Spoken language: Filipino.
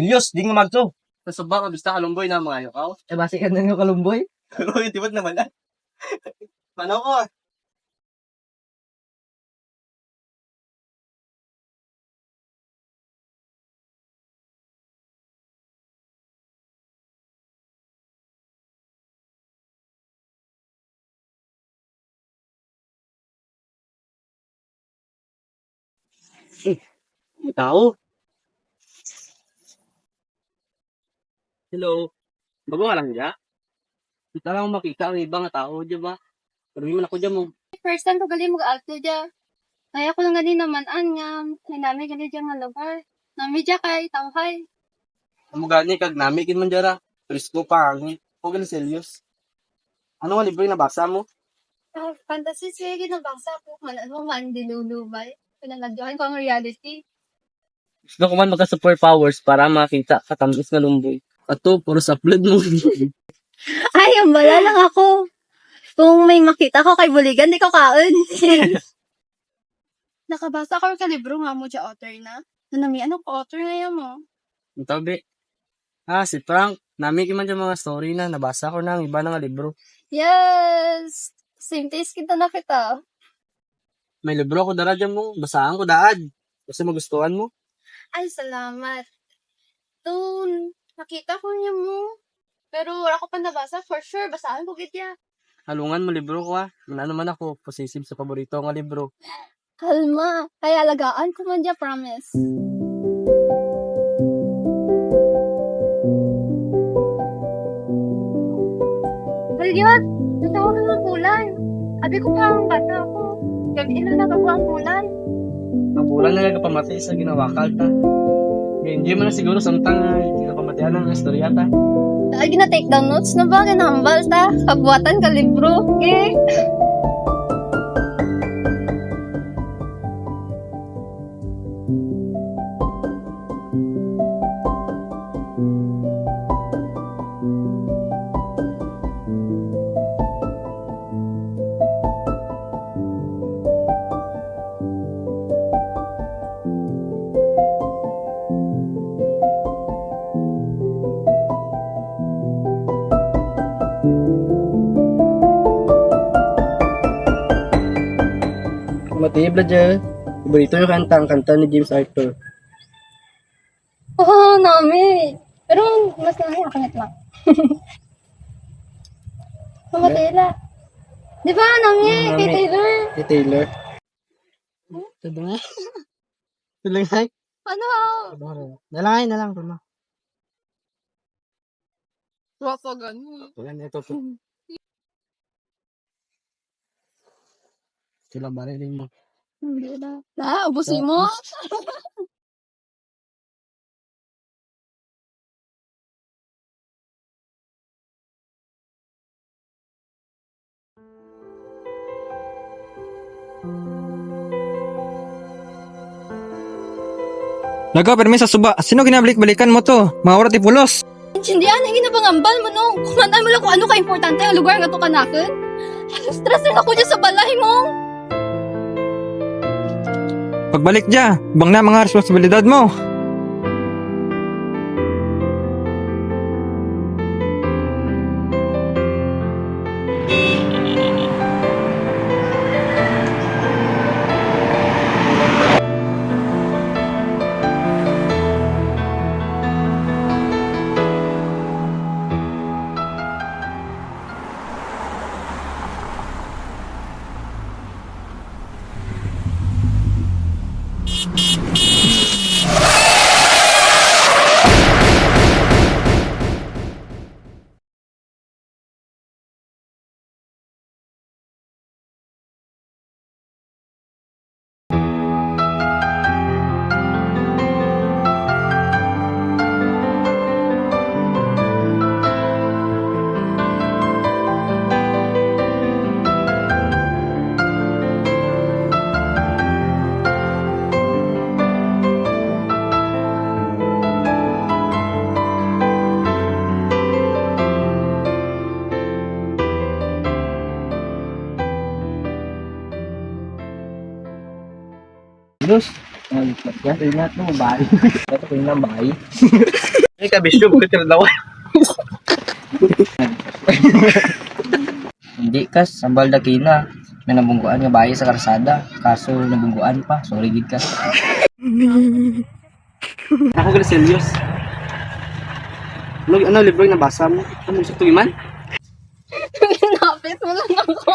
Ilyos, di nga magto. Nasaba ka, basta kalumboy na mga ayaw ka. Eh, basi ka na nga kalumboy. Pero yung tibad naman na. Paano ko? May tao. Hello. Bago ka lang dyan? Kita lang makita ang ibang tao, di ba? Pero hindi man ako dyan mo. First time ko gali mag-alto dya. Kaya ko lang gani naman nga. Nami gali dya nga lugar. Nami dya kay tawhay. Amo gani kag nami kin man dara. Presko pa hangin. O gani serious. Ano nga libre na basa mo? Fantasy siya ginabasa ko. Ano man dilulubay. Pinanadyohan ko ang reality. Gusto ko man magka superpowers para makita katamis nga lumboy. Ato, puro sa upload mo. Ay, ang bala lang ako. Kung may makita ko kay Buligan, di ko kaon. Nakabasa ko ka libro nga mo dya author na. Nanami, ano ko author ngayon mo? Ang tabi. Si Frank. Nami kin man dyan mga story na nabasa ko na ang iba na nga libro. Yes! Same taste kita na kita. May libro ako dara dyan mo. Basaan ko daad. Kasi magustuhan mo. Ay, salamat. Tun, nakita ko niya mo. Pero wala ko pa nabasa. For sure, basahan ko gitya. Halungan mo libro ko Ano man ako. Possessive sa paborito nga libro. Kalma. Kaya alagaan ko man dya, promise. Halyot! Natawa ka ng bulan. Abi ko pa ang bata ko. Gabi na nagawa ang bulan. Ang bulan na nagpamatay sa ginawakal ta. Hindi mo na siguro samtang ginapamatayan ng istorya ta. Lagi na take down notes na ba? Ganahambal ta. Kabuatan ka libro. Okay? Matibla dyan. Ibarito yung kanta, ang kanta ni James Arthur. Oo, nami. Pero mas nakakakit lang. Mamatila. Di ba, nami? Kay Nami. Taylor. Kay Taylor. Ito nga. Ito lang ay. Ano? Nalangay na lang. Tama. Wapagan mo. Wala na ito. Sila marinig mo. Hindi na. Ubusin mo. Nagaw, permi sa suba. Sino ginabalik-balikan mo to? Mga orat ipulos. Intindihan, ang ginabangambal mo nung. Kumandan mo lang kung ano ka-importante ang lugar nga to kanakin. Stress rin ako dyan sa balay mo. Pagbalik dya, bang na mga responsibilidad mo. Dos, Yan, ingat mo, bahay. Ito ko yung bahay. Ay, kabisyo, bukit ka na Hindi kas, sambal na kina. May nabungguan nga bahay sa karsada. Kaso nabungguan pa. Sorry gid kas. Ako gani serious. Ano libro yung nabasa mo? Ano gusto tugiman? Pinapit mo lang ako.